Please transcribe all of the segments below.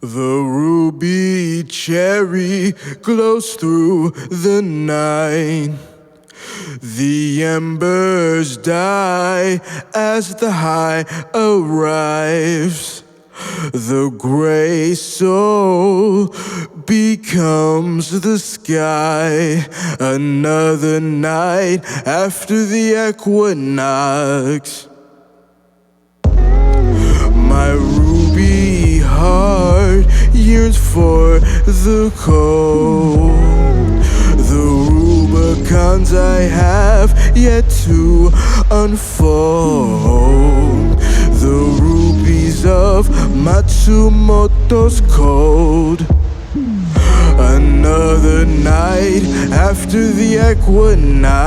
The ruby cherry glows through the night. The embers die as the high arrives. The gray soul becomes the sky. Another night after the equinox. My ruby heart yearns for the cold. The Rubicons I have yet to unfold. The rubies of Matsumoto's code. Another night after the equinox.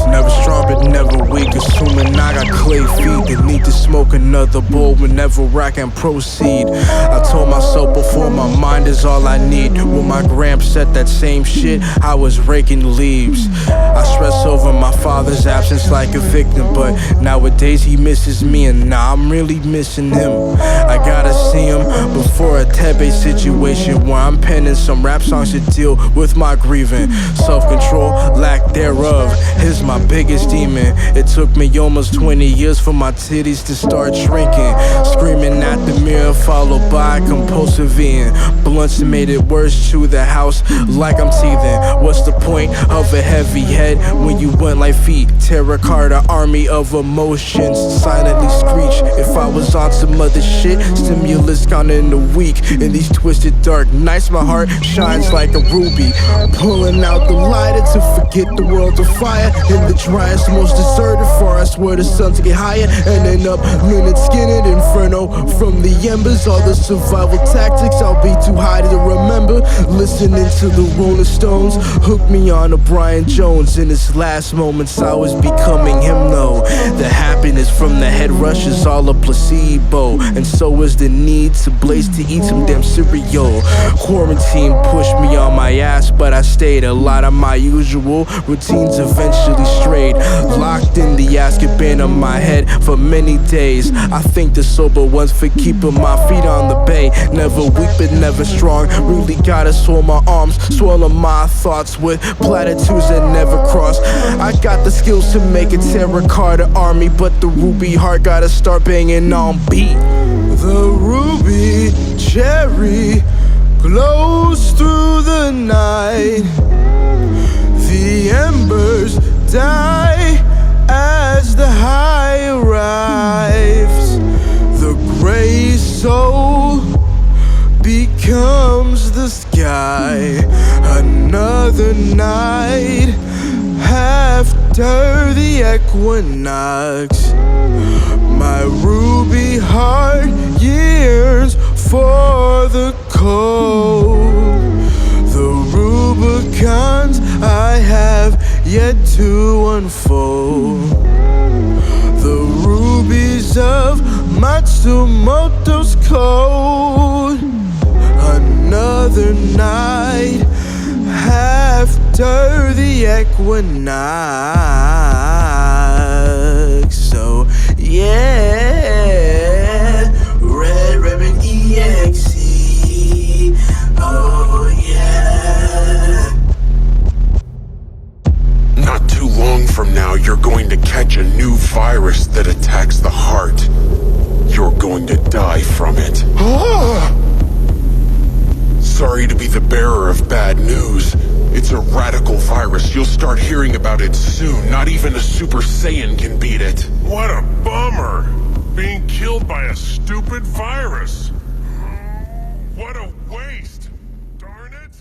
Never strong but never weak, assuming I got clay feet that need to smoke another bowl whenever I can proceed. I told myself before, my mind is all I need. When my gramps said that same shit, I was raking leaves. I stress over my father's absence like a victim, but nowadays he misses me, and now I'm really missing him. I gotta see him before a Tebe situation where I'm penning some rap songs to deal with my grieving. Self-control, lack thereof, is my biggest demon. It took me almost 20 years for my titties to start shrinking. Screaming at the mirror, followed by compulsive eating. Blunts made it worse, to the house like I'm teething. What's the point of a heavy head when you went like feet? Terracotta army of emotions silently screech. If I was on some other shit, stimulus counting a week. In these twisted dark nights, my heart shines like a ruby. Pulling out the lighter to forget the world's a fire. In the driest, most deserted forest where the suns get higher. Ending up linen skinned inferno from the embers. All the survival tactics I'll be too high to remember. Listening to the Rolling Stones hooked me on to Brian Jones. In his last moments I was becoming him though. The happiness from the head rush is all a placebo, and so is the need to blaze to eat some damn cereal. Quarantine pushed me on my ass, but I stayed. A lot of my usual routines eventually strayed. Locked in the Azkaban of my head for many days. I thank the sober ones for keeping my feet on the bay. Never weak but never strong. Really gotta swell my arms, swallow my thoughts with platitudes that never cross. I got the skills to make a terracotta army, but the ruby heart gotta start banging on beat. The ruby cherry glows through the night. The embers die as the high arrives. The gray soul becomes the sky. Another night after the equinox. My ruby heart yearns for the cold. The Rubicons I have yet to unfold. The rubies of Matsumoto's code. Another night after the equinox. So yeah, REDRIBBON.exe. Oh yeah. Not too long from now, you're going to catch a new virus that attacks the heart. You're going to die from it. Sorry to be the bearer of bad news. It's a radical virus. You'll start hearing about it soon. Not even a Super Saiyan can beat it. What a bummer. Being killed by a stupid virus. What a waste. Darn it.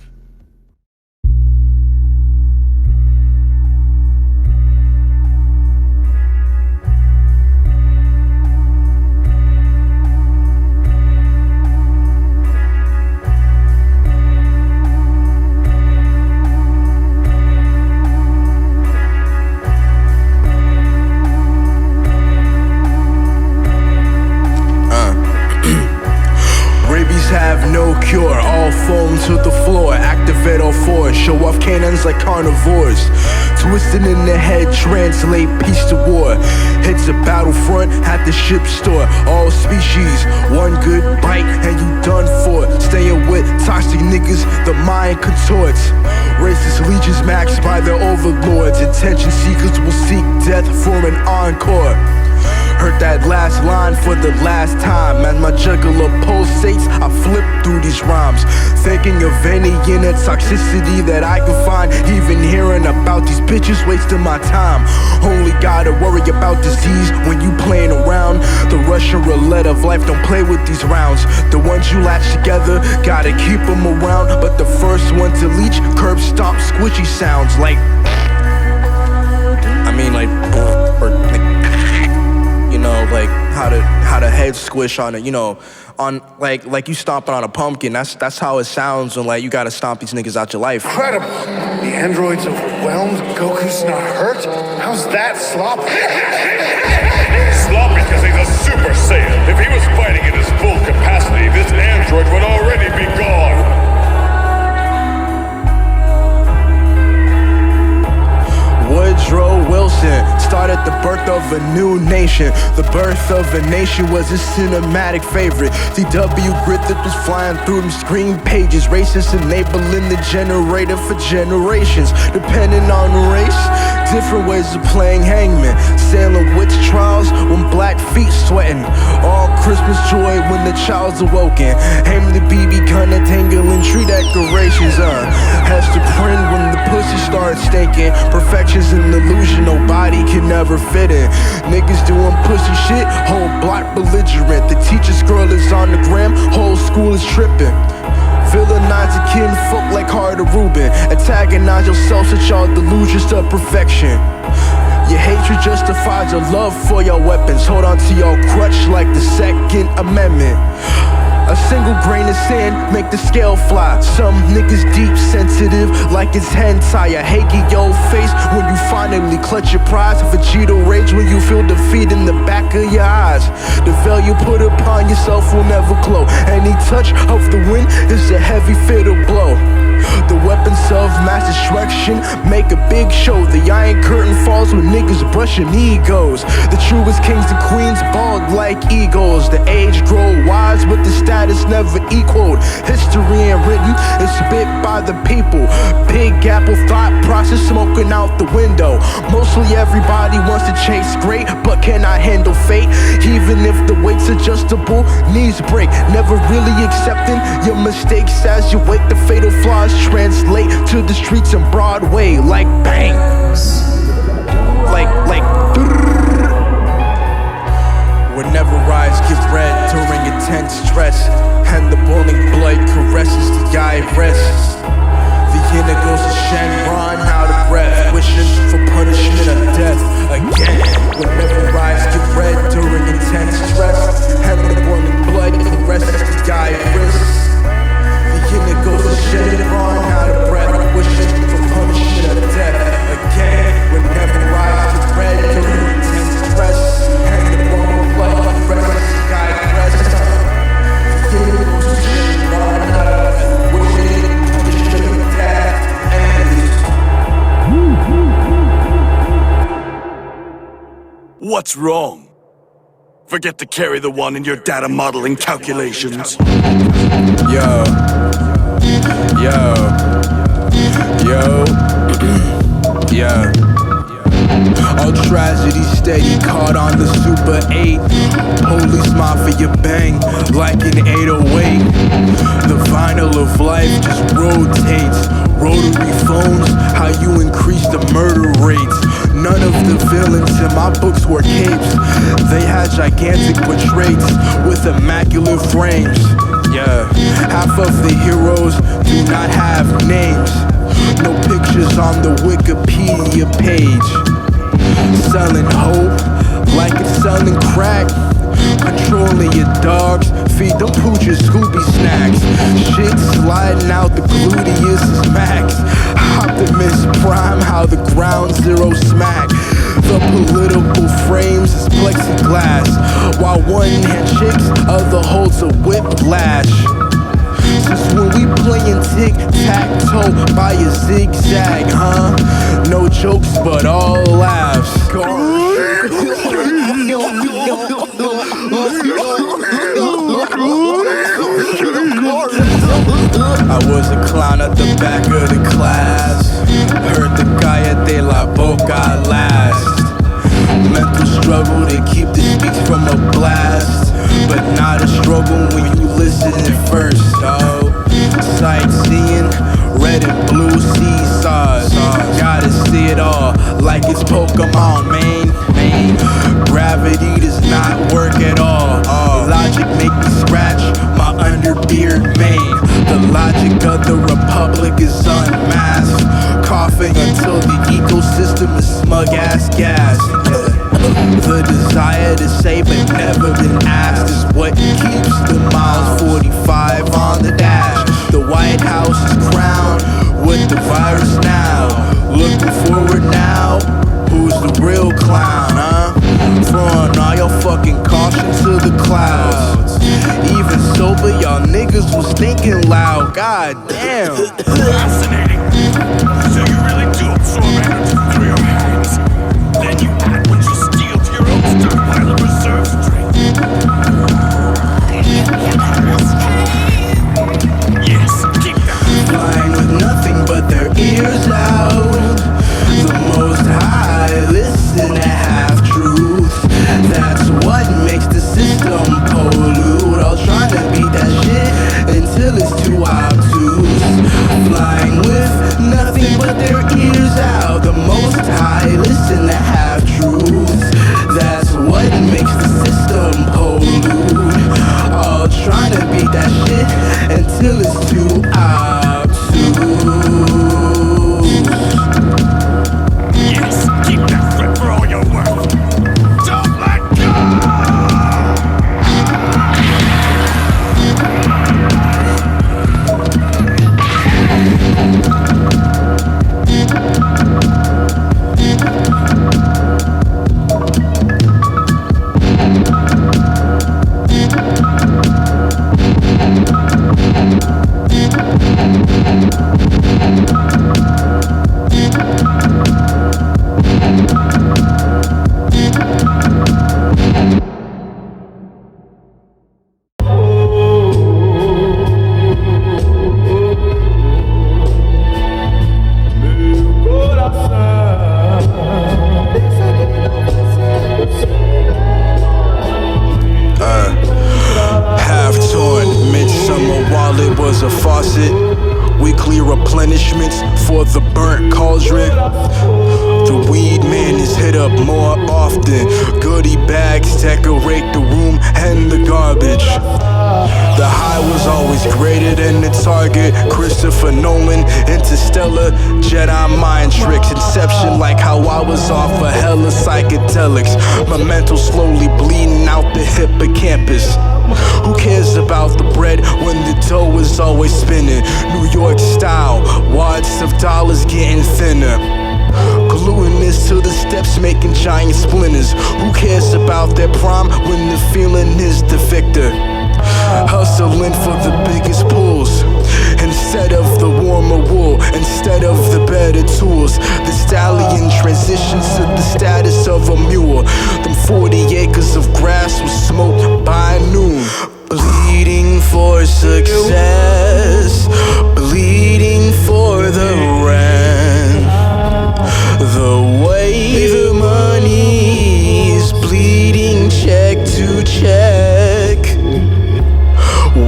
Have no cure, all foam to the floor. Activate all fours, show off cannons like carnivores. Twisted in the head, translate peace to war. Hits a battlefront at the ship store. All species, one good Toxic niggas, the mind contorts. Racist legions maxed by their overlords. Attention seekers will seek death for an encore. Heard that last line for the last time. As my jugular pulsates, I flip through these rhymes, thinking of any inner toxicity that I can find. Even hearing about these bitches wasting my time. Only gotta worry about disease when you playing around. The Russian roulette of life, don't play with these rounds. The ones you latch together, gotta keep them around. But the first one to leech, curb stomp, squishy sounds like, I mean like, or you know, like how the head squish on it, you know, on like you stomping on a pumpkin. That's how it sounds when like you gotta stomp these niggas out your life. Incredible. The android's overwhelmed. Goku's not hurt. How's that, Slop? Slop because he's a Super Saiyan. If he was fighting in his full capacity, this android would already be gone. Woodrow Wilson started the birth of a new nation. The birth of a nation was a cinematic favorite. D.W. Griffith was flying through them screen pages. Racists enabling the generator for generations. Depending on race, different ways of playing hangman. Sailing witch trials when black feet sweating. All Christmas joy when the child's awoken. Aim the BB gun and tangling tree decorations. Hester print when the pussy starts stinking. Perfection's an illusion nobody can never fit in. Niggas doing pussy shit, whole block belligerent. The teacher's girl is on the gram, whole school is tripping. Villainize a kid and fuck like Carter Rubin. Antagonize yourself such all delusions of perfection. Your hatred justifies your love for your weapons. Hold on to your crutch like the Second Amendment. A single grain of sand make the scale fly. Some niggas deep sensitive like it's hentai. I hate your face when you finally clutch your prize. Vegeta rage when you feel defeat in the back of your eyes. The veil you put upon yourself will never glow. Any touch of the wind is a heavy fatal blow. The weapons of mass destruction make a big show. The iron curtain falls when niggas brushing egos. The truest kings and queens bald like eagles. The age grow wise but the status never equaled. History ain't written, it's spit by the people. Big apple thought process smoking out the window. Mostly everybody wants to chase great but cannot handle fate. Even if the weight's adjustable, knees break. Never really accepting your mistakes as you wait. The fatal flaws translate to the streets in Broadway like bang, like whenever eyes get red during intense stress, and the boiling blood caresses the iris. The inner goes to Shenron out of breath, wishing for punishment or death again. Whenever eyes get red during intense stress, and the boiling blood caresses the iris. It goes to shit on out of breath, wishing for punishment or death again. Whenever I get red during intense stress, and the wrong blood rests the guy press. It goes to shit on out of breath, wishing for punishment or death and What's wrong? Forget to carry the one in your data modeling calculations. Yeah. All tragedy steady caught on the Super 8. Police mafia bang like an 808. The vinyl of life just rotates. Rotary phones, how you increase the murder rates. None of the villains in my books wore capes. They had gigantic portraits with immaculate frames. Yeah, half of the heroes do not have names. No pictures on the Wikipedia page. Selling hope like it's selling crack. Controlling your dogs, feed them pooches Scooby snacks. Shit sliding out the gluteus is max. Optimus Prime, how the ground zero smack. The political frames is plexiglass, while one hand shakes, other holds a whiplash. Since when we playin' tic-tac-toe by a zigzag, huh? No jokes but all laughs. I was a clown at the back of the class. Heard the cállate la boca last. Mental struggle to keep the speech from a blast, but not a struggle when you listen at first, dawg. Sightseeing, red and blue seesaws. Gotta see it all like it's Pokemon, man. Gravity does not work at all. Logic make me scratch my underbeard mane. The logic of the republic is unmasked, coughing until the ecosystem is smug-ass gas. The desire to say but never been asked is what keeps the miles 45 on the dash. The White House is crowned with the virus now. Looking forward now, who's the real clown, huh? Throwing all your fucking caution to the clouds. Even sober, y'all niggas was thinking loud. God damn. Fascinating. So you really do absorb energy through your hands. Then you add what you steal to your own stockpile of reserve strength. Yes, keep that. Flying with nothing but their ears out. The most high listen to half-truth. That's what makes the system pollute. All trying to beat that shit until it's too obtuse. Flying with nothing but their ears out. The most high listen to half-truth. That's what makes the system pollute. All trying to beat that shit until it's too obtuse. Yes, keep that grip for all your worth. Don't let go! Half-torn, midsummer while it was a faucet. Weekly replenishments for the burnt cauldron. The weed man is hit up more often. Goodie bags decorate the room and the garbage. The high was always greater than the target. Christopher Nolan, Interstellar, Jedi mind tricks. Inception, like how I was off a hella psychedelics. My mental slowly bleeding out the hippocampus. Who cares about the bread when the dough is always spinning? New York style, wads of dollars getting thinner. Gluing this to the steps, making giant splinters. Who cares about their prime when the feeling is the victor? Hustling for the biggest pulls instead of the warmer wool, instead of the better tools. The stallion transitions to the status of a mule. Them 40 acres of grass was smoked by noon. Bleeding for success, bleeding for the rent. The way the money is bleeding check to check.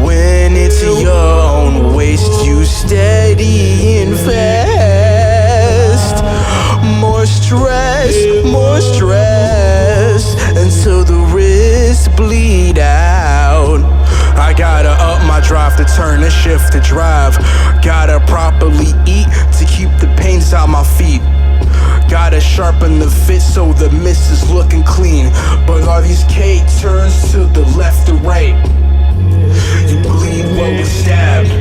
When it's your own waste, you steady invest. More stress, until the wrists bleed out. I gotta up my drive to turn the shift to drive. Gotta properly eat to keep the pains out my feet. Gotta sharpen the fit so the mist is looking clean. But are these K turns to the left or right? You bleed what was stabbed.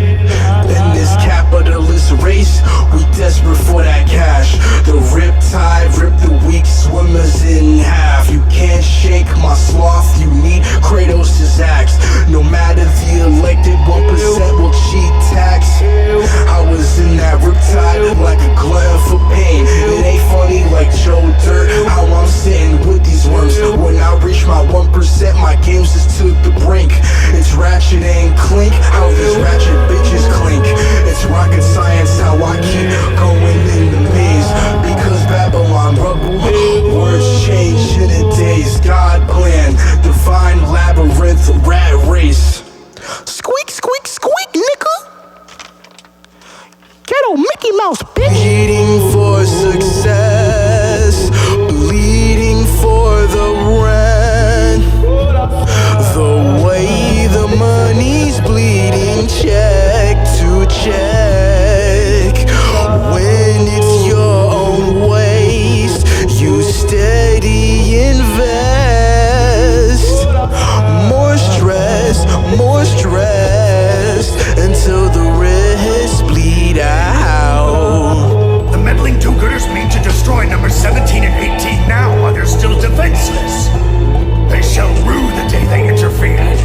In this capitalist race, we desperate for that cash. The riptide ripped the weak swimmers in half. You can't shake my sloth, you need Kratos' axe. No matter the elected 1% will cheat tax. I was in that riptide like a glove for pain. It ain't funny like Joe Dirt how I'm sitting with these worms. When I reach my 1%, my games is to the brink. rest until the wrists bleed out. The meddling do-gooders mean to destroy numbers 17 and 18 now while they're still defenseless. They shall rue the day they interfered.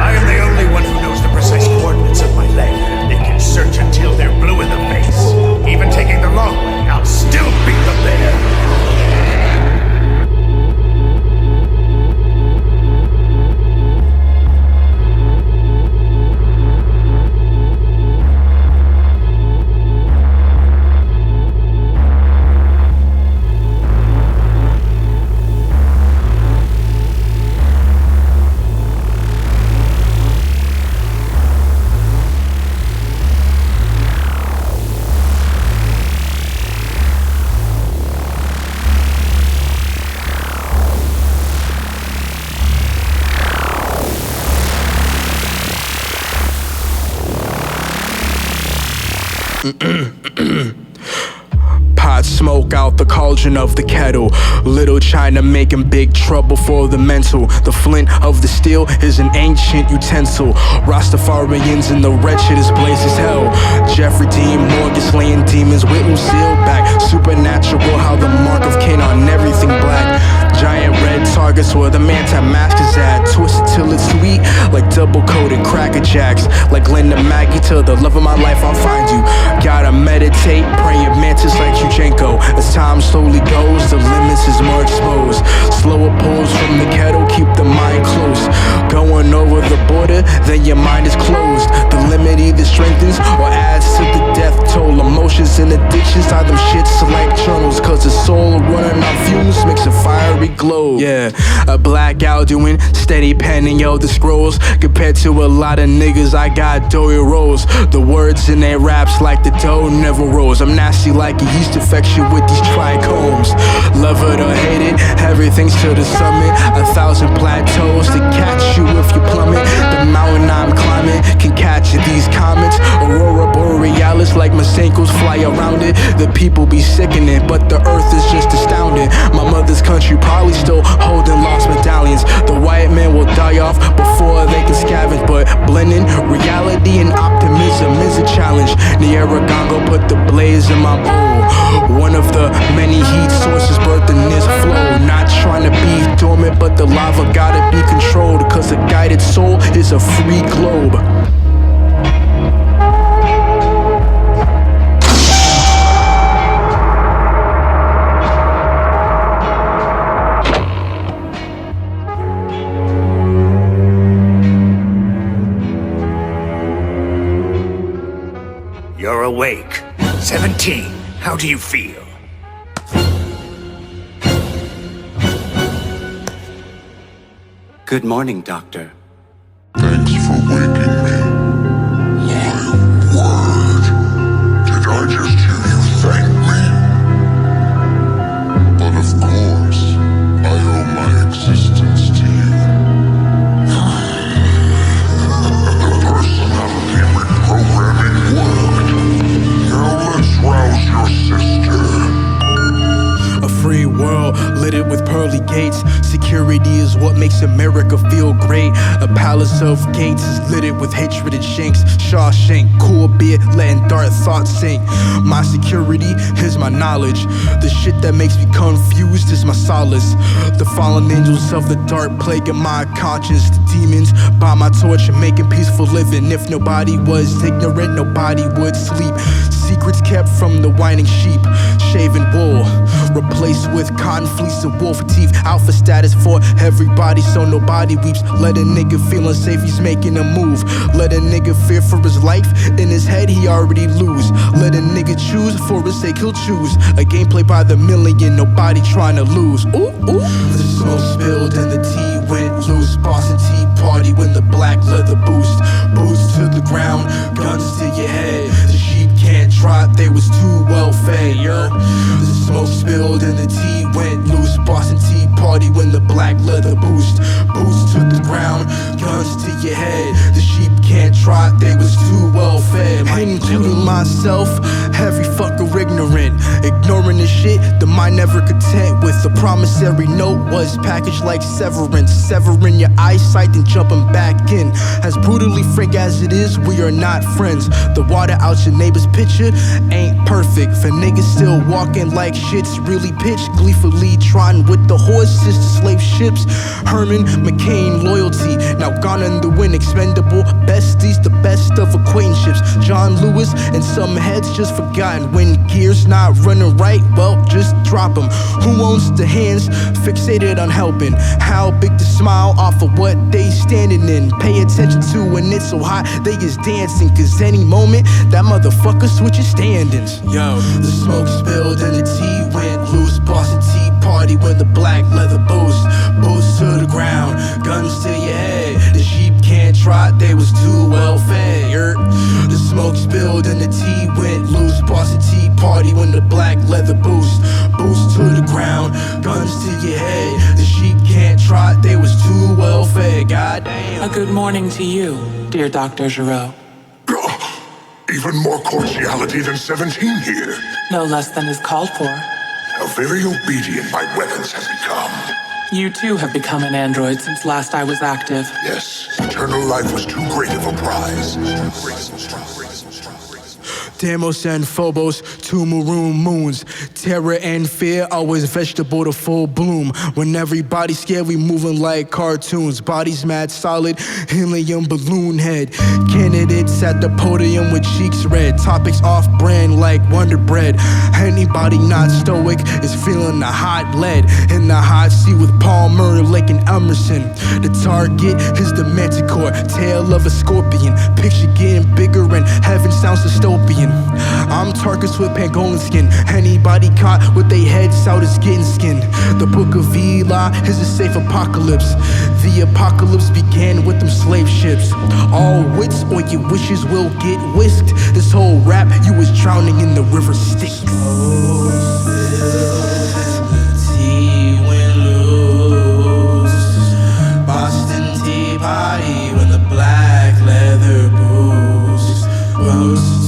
I am the only one who knows the precise coordinates of my lair. They can search until they're blue in the face. Even taking the long way, I'll still beat them there. Pot smoke out the cauldron of the kettle. Little China making big trouble for the mental. The flint of the steel is an ancient utensil. Rastafarians in the wretchedest place as hell. Jeffrey Dean Morgan slaying demons with Lucille back. Supernatural how the mark of Cain on everything black. Giant red targets where the Manta-Mask is at. Twisted till it's sweet like double-coated Cracker Jacks. Like Glenda Maggie to the love of my life I'll find you. Gotta meditate, praying mantis like Yujenko. As time slowly goes, the limits is more exposed. Slower pulls from the kettle, keep the mind close. Going over the border, then your mind is closed. The limit either strengthens or adds to the death toll. Emotions and addictions tie them shits like journals. Cause the soul running on fumes makes a fiery glow. Yeah, a blackout doing steady penning, yo, the scrolls. Compared to a lot of niggas, I got doughy rolls. The words in their raps like the dough never rose. I'm nasty like a yeast infection with these trichomes. Love it or hate it, everything's to the summit. 1,000 plateaus to catch you if you plummet. The mountain I'm climbing can catch these comets. Aurora borealis like Masenkos fly around it. The people be sickening, but the earth is just astounding. My mother's country probably still holding lost medallions. The white man will die off before they can scavenge, but blending reality and optimism is a challenge. Nyiragongo put the blaze in my bowl. One of the many heat sources birthing this flow. Not trying to be dormant, but the lava gotta be controlled. Cause a guided soul is a free globe. You're awake. 17, how do you feel? Good morning, Doctor. Thanks for waking me. My word. Did I just hear you thank me? But of course, I owe my existence to you. The personality reprogramming worked. Now let's rouse your sister. A free world littered with pearly gates. Security is what makes America feel great. A palace of gates is littered with hatred and shanks. Shawshank, cool beer, letting dark thoughts sink. My security is my knowledge. The shit that makes me confused is my solace. The fallen angels of the dark plaguing my conscience. The demons by my torch and making peaceful living. If nobody was ignorant, nobody would sleep. Secrets kept from the whining sheep. Shaven wool replaced with cotton fleece and wolf teeth. Alpha status for everybody so nobody weeps. Let a nigga feel unsafe, he's making a move. Let a nigga fear for his life, in his head he already lose. Let a nigga choose, for his sake he'll choose. A game played by the million, nobody trying to lose. Ooh, ooh. The smoke spilled and the tea went loose. Boston Tea Party when the black leather boost. Boots to the ground, guns to your head. The sheep can't trot, they was too well fed, yeah. The smoke spilled and the tea went loose. Boston Tea Party when the black leather boost. Boots to the ground, guns to your head. The sheep can't trot, they was too well fed. Including myself, every fucker ignorant, ignoring the shit the mind never content with. The promissory note was packaged like severance, severing your eyesight and jumping back in. As brutally frank as it is, we are not friends. The water out your neighbor's pitcher ain't perfect. For niggas still walking like shit's really pitched, gleefully trotting with the horses to slave ships. Herman McCain loyalty now gone in the wind, expendable besties, the best of acquaintanceships. John Lewis and some heads just forgotten. When gears not running right, well, just drop them. Who owns the hands fixated on helping? How big the smile off of what they standing in? Pay attention to when it's so hot they is dancing, cause any moment that motherfucker switches standings. Yo, the smoke spilled and the tea went loose. Boston Tea Party when the black leather boost to the ground, guns to your head. The sheep can't trot, they was too well fed. The smoke spilled and the tea went loose. Boston Tea Party when the black leather boost to the ground, guns to your head. The sheep can't trot, they was too well fed. Goddamn. A good morning to you, dear Dr. Giraud. Even more cordiality than 17 here. No less than is called for. How very obedient my weapons have become. You too have become an android since last I was active. Yes, eternal life was too great of a prize. Deimos and Phobos, two Maroon Moons. Terror and fear, always vegetable to full bloom. When everybody's scared, we moving like cartoons. Bodies mad solid, helium balloon head. Candidates at the podium with cheeks red. Topics off-brand like Wonder Bread. Anybody not stoic is feeling the hot lead. In the hot seat with Palmer, Lake and Emerson. The target is the manticore, tail of a scorpion. Picture getting bigger and heaven sounds dystopian. I'm Tarkus with pangolin skin. Anybody caught with they heads out is getting skinned. The book of Eli is a safe apocalypse. The apocalypse began with them slave ships. All wits or your wishes will get whisked. This whole rap, you was drowning in the river Styx. Tea went loose. Boston Tea Party when the black leather boost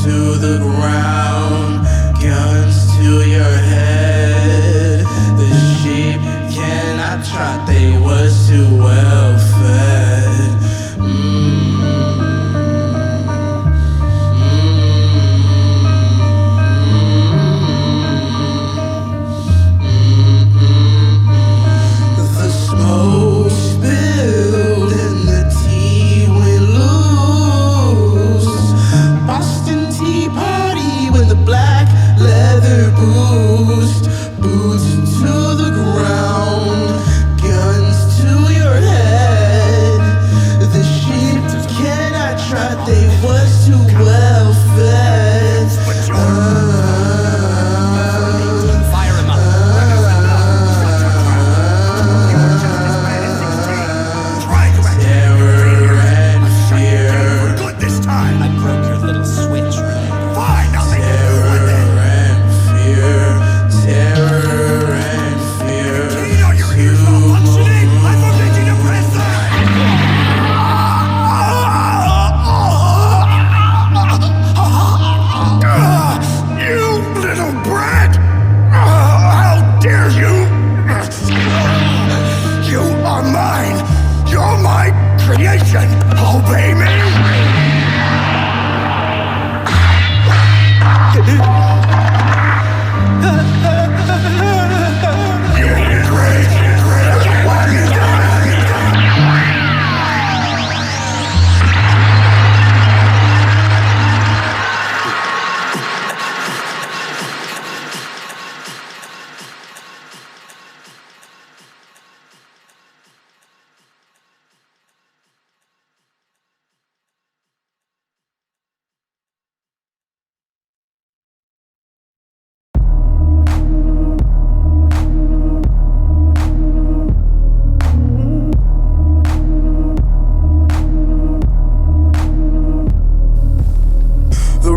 to the ground, guns to your head. The sheep cannot trot, they was too well fed. The smoke spilled and the tea went loose. Boston Tea Party when the black leather boost to the ground, guns to your head. The sheep cannot trot, they was too well fed. Fire him up. Terror and fear. Good this time. I broke your little switch. Fine, I'll make it good then. Terror and fear. You know your ears not functioning. I'm forbidden to press You little brat! How dare you! You are mine! You're my creation! Obey me!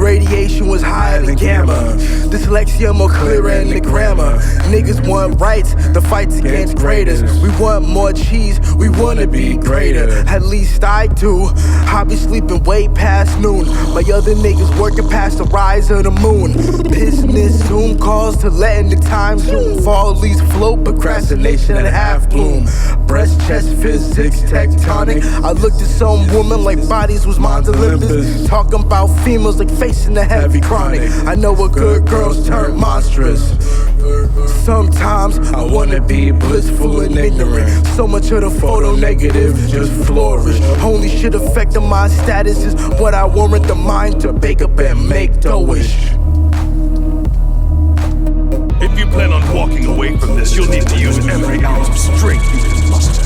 Radiation was higher than gamma. Dyslexia more clearer in the grammar. Niggas want rights, the fight's against greaters. We want more cheese, we wanna be greater. At least I do. I be sleeping way past noon. My other niggas working past the rise of the moon. Business Zoom calls to letting the time zoom. Fall leaves float, procrastination and half bloom. Breast, chest, physics, tectonic. I looked at some woman like bodies was Mount Olympus. Talking about females like facing the heavy chronic. I know what good girls turn monstrous. Sometimes I wanna be blissful and ignorant. So much of the photo negative just flourish. Only shit affecting my status is what I warrant the mind to bake up and make dough-ish. If you plan on walking away from this, you'll need to use every ounce of strength you can muster.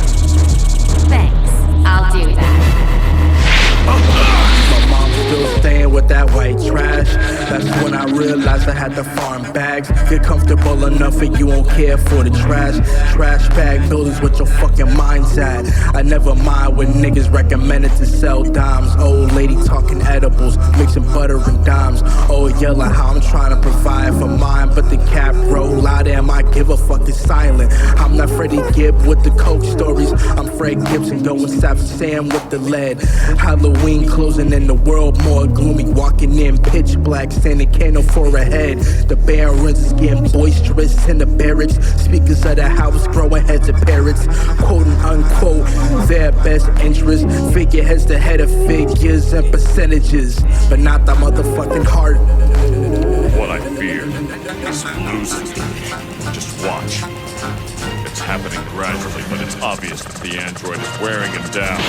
Thanks, I'll do that. My mom's still staying with that white trash. That's when I realized I had to farm bags. Get comfortable enough and you won't care for the trash. Trash bag buildings with your fucking minds at. I never mind when niggas recommended to sell dimes. Old lady talking edibles, mixing butter and dimes. Oh, yelling how I'm trying to provide for mine. But the cap roll out and I give a fuck is silent. I'm not Freddie Gibb with the coke stories. I'm Fred Gibson going Savage Sam with the lead. Halloween closing in the world more gloomy. Walking in pitch black, standing candle for a head. The barons is getting boisterous in the barracks. Speakers of the house growing heads of parrots. Quote and unquote, their best interest. Figureheads the head of figures and percentages. But not the motherfucking heart. What I fear is losing. Just watch. It's happening gradually, but it's obvious that the android is wearing him down.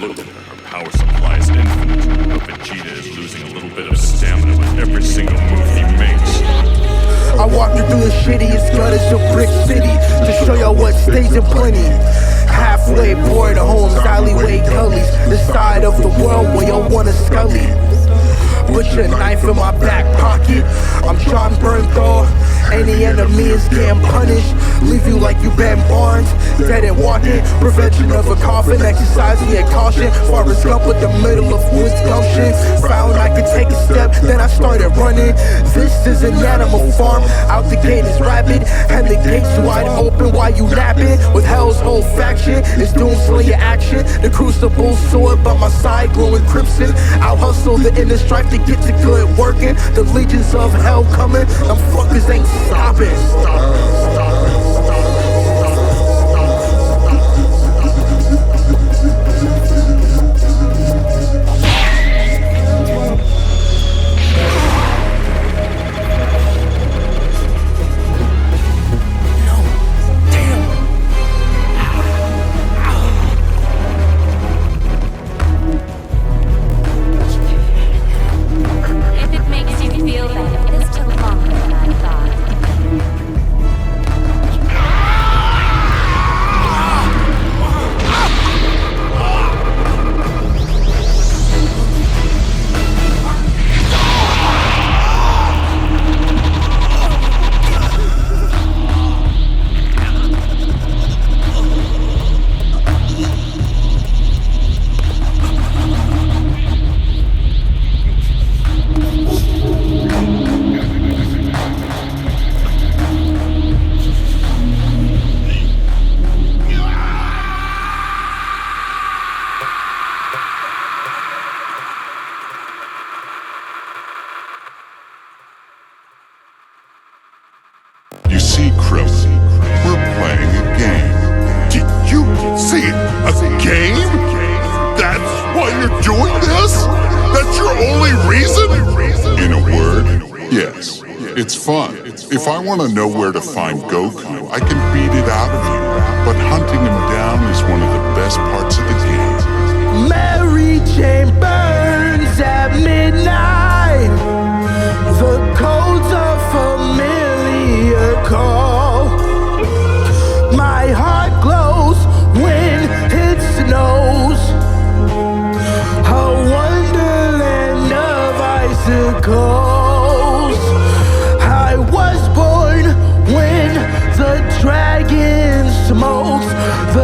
Look at her. Her power supply is infinite. But Vegeta is losing a little bit of stamina with every single move he makes. I walked you through the shittiest gutters of Brick City to show y'all what stays in plenty. Halfway bored homes, alleyway gullies, the side of the world where y'all wanna scully. Put your knife in my back pocket. I'm John Bernthal. Any enemy is getting punished. Leave you like you Ben Barnes, dead and walking. Prevention of a coffin, exercising your caution. Forrest Gump with the middle of woods gumption. Found I could take a step, then I started running. This is an animal farm. Out the gate is rabid, and the gates wide open while you napping. With hell's whole faction, it's Doomslayer action. The crucible sword by my side, glowing crimson. I'll hustle the inner strife to get to good working. The legions of hell coming, them fuckers ain't stopping. If it makes you feel better, it is still longer than I thought. You see, Krill, we're playing a game. Did you see it? A game? That's why you're doing this? That's your only reason? In a word, yes. It's fun. If I want to know where to find Goku, I can beat it out of you. But hunting him down is one of the best parts of the game. Mary Jane burns at midnight. The codes are familiar call. My heart glows when it snows. A wonderland of icicles. I was born when the dragon smokes. The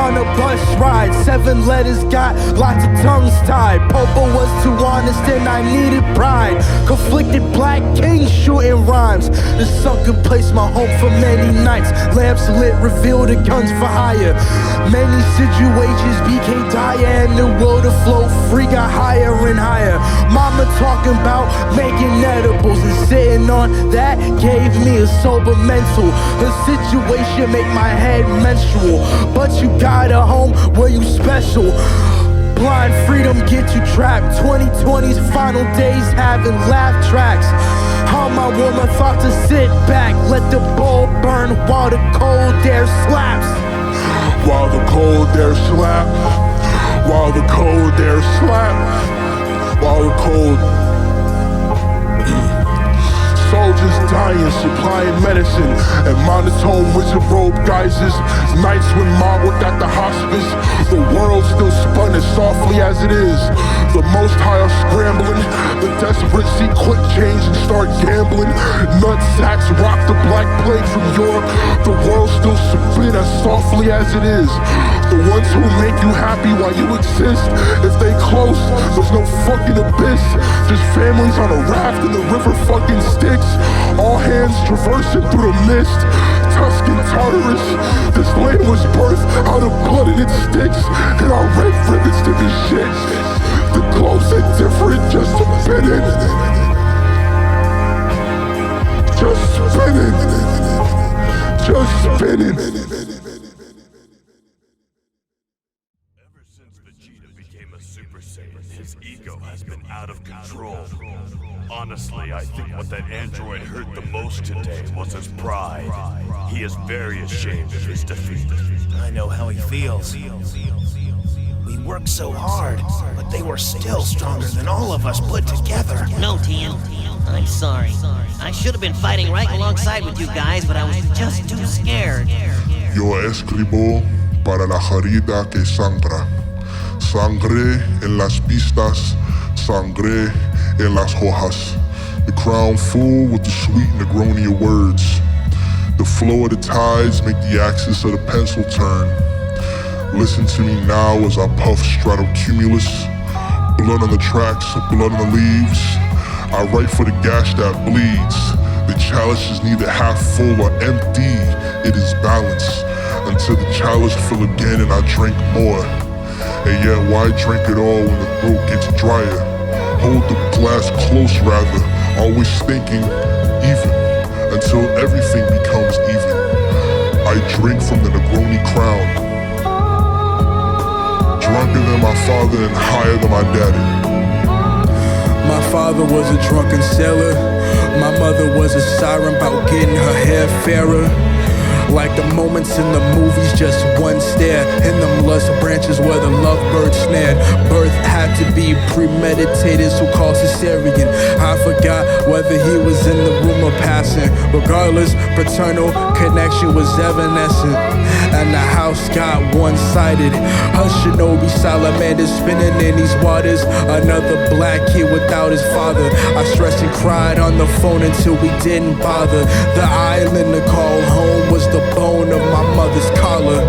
on a bus ride. 7 letters got lots of tongues tied. Popo was too honest and I needed pride. Conflicted black kings shooting rhymes. The sunken place my home for many nights. Lamps lit, revealed the guns for hire. Many situations became dire and the will to flow free got higher and higher. Mama talking about making edibles and sitting on that gave me a sober mental. The situation make my head menstrual, but you got a home where you special. Blind freedom get you trapped. 2020's final days having laugh tracks. How my woman thought to sit back, let the bowl burn while the cold air slaps. While the cold air slap. While the cold air slap. While the cold soldiers dying, supplying medicine, and monotone wizard robe guises. Nights when mom worked at the hospice, the world still spun as softly as it is. The most high are scrambling, the desperate see quick change and start gambling. Nut sacks rock the black plague from Europe. The world still spin as softly as it is. The ones who make you happy while you exist, if they close, there's no fucking abyss. Just families on a raft in the river fucking Styx. All hands traversing through the mist. Tuscan Tartarus, this land was birthed out of blood and it sticks. And our red ribbons to be shit. The glows are different, just spinning. Just spinning. Just spinning. Ever since Vegeta became a Super Saiyan, his ego has been out of control. Honestly, I think what that android hurt the most today was his pride. He is very ashamed of his defeat. I know how he feels. We worked so hard, but they were still stronger than all of us put together. No, Tien. I'm sorry. I should have been fighting right alongside with you guys, but I was just too scared. Yo escribo para la herida que sangra. Sangre en las pistas, sangre en las hojas. The crown full with the sweet Negroni of words. The flow of the tides make the axis of the pencil turn. Listen to me now as I puff stratocumulus. Blood on the tracks, blood on the leaves. I write for the gash that bleeds. The chalice is neither half full or empty. It is balanced until the chalice fill again and I drink more. And yet why drink it all when the throat gets drier? Hold the glass close rather, always thinking even, until everything becomes even. I drink from the Negroni crown, drunker than my father and higher than my daddy. My father was a drunken sailor. My mother was a siren about getting her hair fairer. Like the moments in the movies, just one stare. In them lush branches where the lovebird snared. Birth had to be premeditated, so called cesarean. I forgot whether he was in the room or passing. Regardless, paternal connection was evanescent. And the house got one-sided. Her shinobi salamanders spinning in these waters. Another black kid without his father. I stressed and cried on the phone until we didn't bother. The island to call home was the bone of my mother's collar.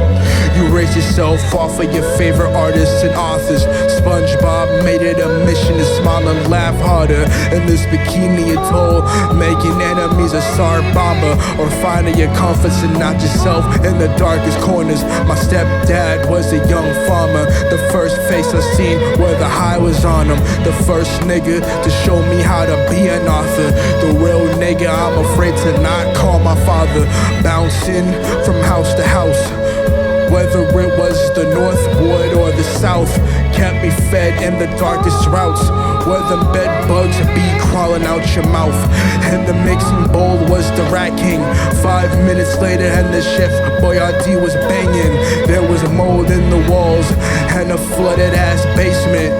You raise yourself off of your favorite artists and authors. SpongeBob made it a mission to smile and laugh harder. In this bikini atoll, making enemies a SAR bomber, or finding your comforts and not yourself in the darkest corners. My stepdad was a young farmer. The first face I seen where the high was on him. The first nigga to show me how to be an author. The real nigga I'm afraid to not call my father. Bouncing from house to house, whether it was the North Wood or the South, kept me fed in the darkest routes, where the bed bugs be crawling out your mouth. And the mixing bowl was the Rat King. 5 minutes later and the chef Boyardee was banging. There was mold in the walls and a flooded ass basement,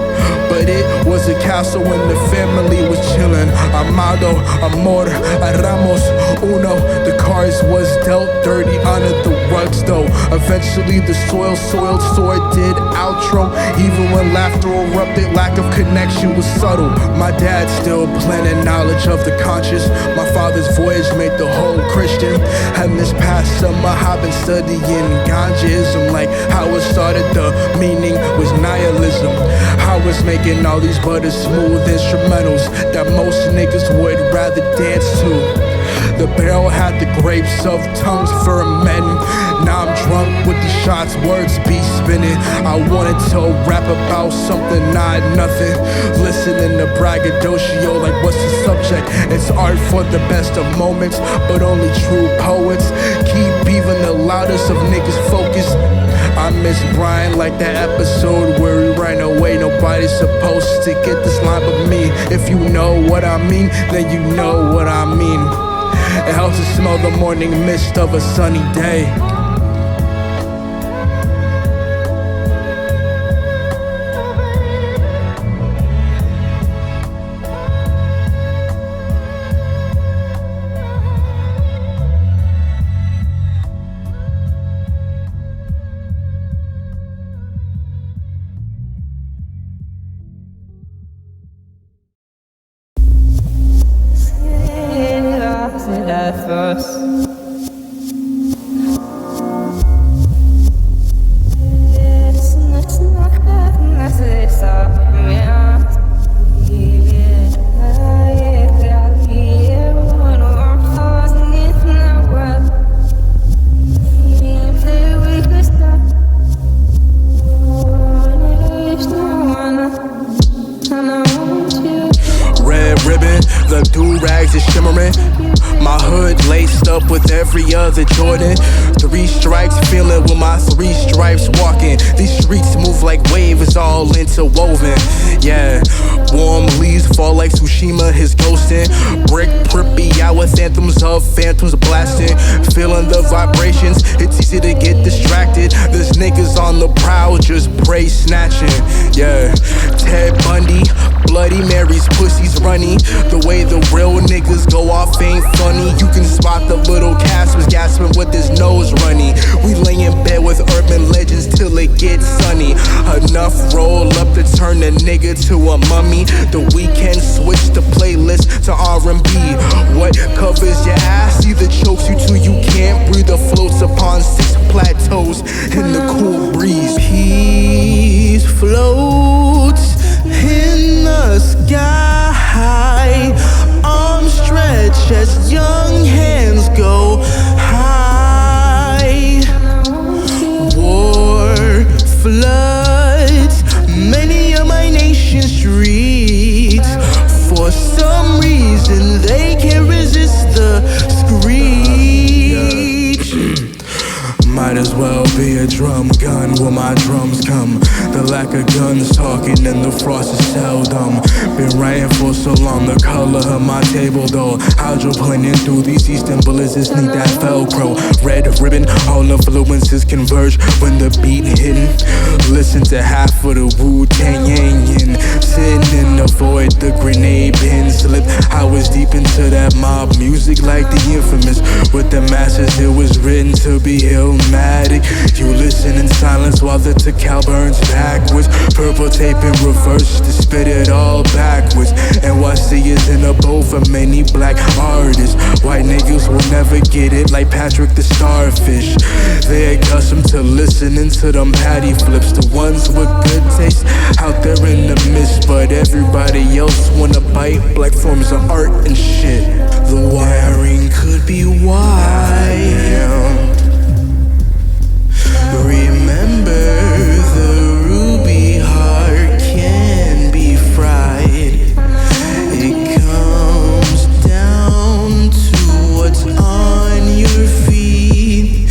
but it was a castle when the family was chillin'. Amado, amor, aramos, uno. The cards was dealt dirty under the rugs though. Eventually the soiled sword did outro. Even when laughter erupted, lack of connection was subtle. My dad still planted knowledge of the conscious. My father's voyage made the whole Christian. And this past summer I've been studying ganjaism, like how it's started, the meaning was nihilism. I was making all these butter smooth instrumentals that most niggas would rather dance to. The barrel had the grapes of tongues fermenting. Now I'm drunk with these shots, words be spinning. I wanted to rap about something, not nothing. Listening to braggadocio like what's the subject? It's art for the best of moments, but only true poets keep even the loudest of niggas focused. I miss Brian like that episode where he ran away. Nobody's supposed to get this line but me. If you know what I mean, then you know what I mean. It helps to smell the morning mist of a sunny day. The do-rags is shimmering. My hood laced up with every other Jordan. 3 strikes, feeling with my 3 stripes walking. These streets move like waves, all interwoven. Yeah, warm leaves fall like Tsushima, his ghosting. Brick Pripyat out with anthems of phantoms blasting. Feeling the vibrations, it's easy to get distracted. There's niggas on the prowl, just prey snatching. Yeah, Ted Bundy, Bloody Mary's pussies runny. The way the real niggas go off ain't funny. You can spot the little Casper's gasping with his nose runny. We lay in bed with urban legends till it gets sunny. Enough roll up to turn a nigga to a mummy. The weekend switch the playlist to R&B. What covers your ass either chokes you till you can't breathe or floats upon 6 plateaus in the cool breeze. Peace floats in the sky, arms stretched as young hands go high. War floods many of my nation's streets. For some reason they can't resist the screech. Might as well be a drum gun where my drums come. The lack of guns talking and the frost is seldom. Been writing for so long, the color of my table though. Hydroplaning through these eastern blizzards need that Velcro. Red ribbon, all influences converge when the beat hitting. Listen to half of the Wu-Tang Yang. Sitting in the void, the grenade pin slip. I was deep into that mob music like the infamous. With the masses it was written to be illmatic. You listen in silence while the Takal burns backwards. Purple tape in reverse to spit it all backwards. NYC is in a boat for many black artists. White niggas will never get it like Patrick the Starfish. They're accustomed to listening to them patty flips. The ones with good taste out there in the mist. But everybody else wanna bite black forms of art and shit. The wiring could be wild. Remember, the ruby heart can be fried. It comes down to what's on your feet.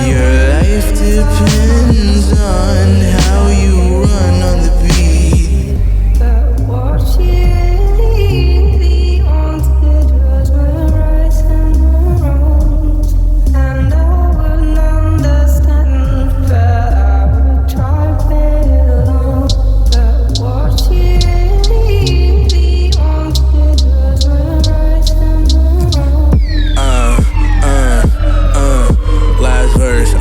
Your life depends on how you run on the beat. But watching the haunted was my rise and my wrongs, and I wouldn't understand. Last verse,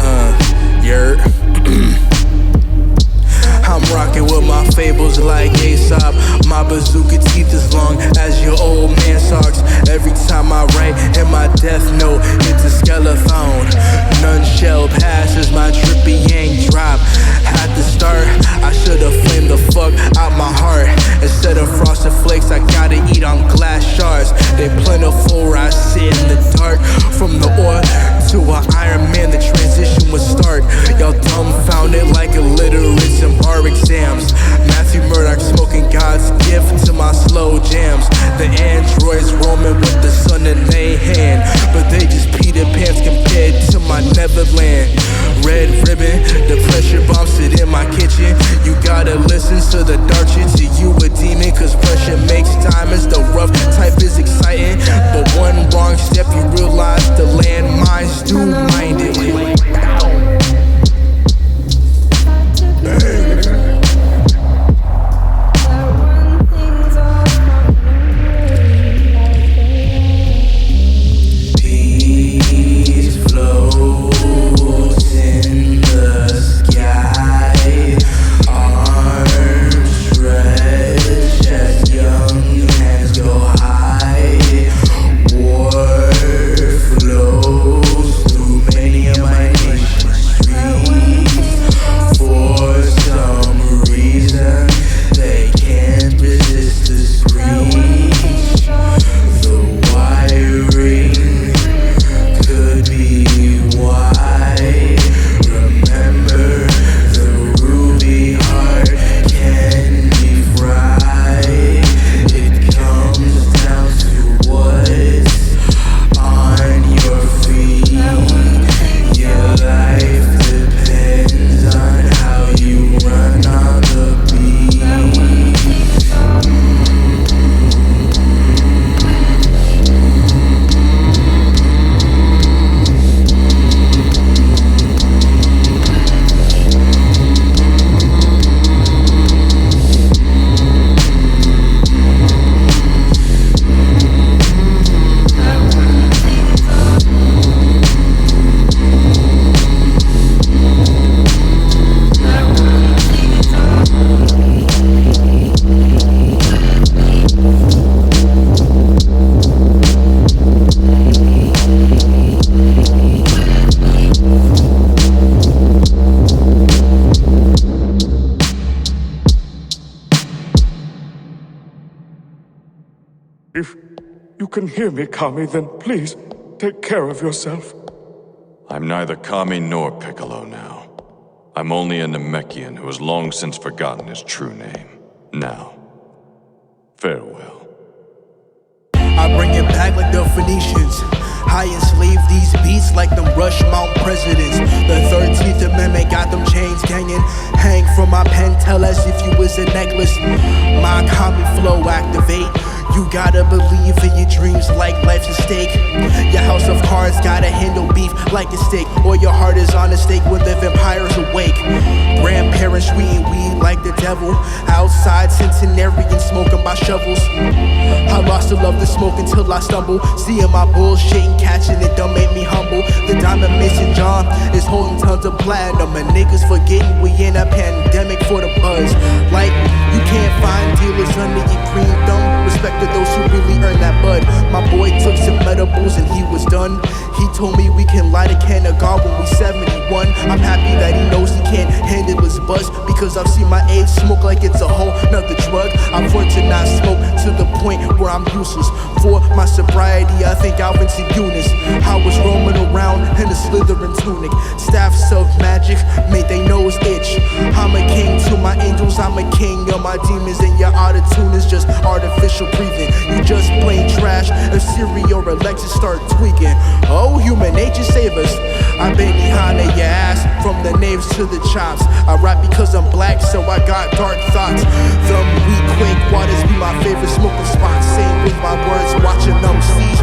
I'm rocking with my fables like Aesop. My bazooka teeth as long as your old man socks. Every time I write in my death note, it's a skeleton. None shall pass as my trippy yank drop. Had you can hear me, Kami, then please take care of yourself. I'm neither Kami nor Piccolo now. I'm only a Namekian who has long since forgotten his true name. Now, farewell. I bring it back like the Phoenicians. I enslave these beats like them Rush Mount presidents. The 13th Amendment got them chains ganging. Hang from my pen, tell as if you was a necklace. My Kami flow activate. You gotta believe in your dreams like life's a stake. Your house of cards gotta handle beef like a steak, or your heart is on a stake when the vampire's awake. Grandparents treating weed like the devil. Outside centenarians smoking by shovels. I lost the love to smoke until I stumble. Seeing my bullshit and catching it don't make me humble. The diamond mason John is holding tons of platinum, and niggas forgetting we in a pandemic for the buzz. Like, you can't find dealers under your green thumb. Respect to those who really earn that bud. My boy took some edibles and he was done. He told me we can light a can of God when we 71. I'm happy that he knows he can't handle his buzz, because I've seen my age smoke like it's a whole nother drug. I've learned to not smoke to the point where I'm useless. For my sobriety, I think I'll into Eunice. I was roaming around in a Slytherin tunic. Staffs of magic made they nose itch. I'm a king to my angels, I'm a king of my demons, and your auto-tune is just artificial breathing. You just plain trash if Siri or Alexa start tweaking. Oh, human nature save us. I've been behind your ass, from the naves to the chops. I rap because I'm black, so I got dark thoughts. Them weak quake waters be my favorite smoking spots. Same with my words, watching them seas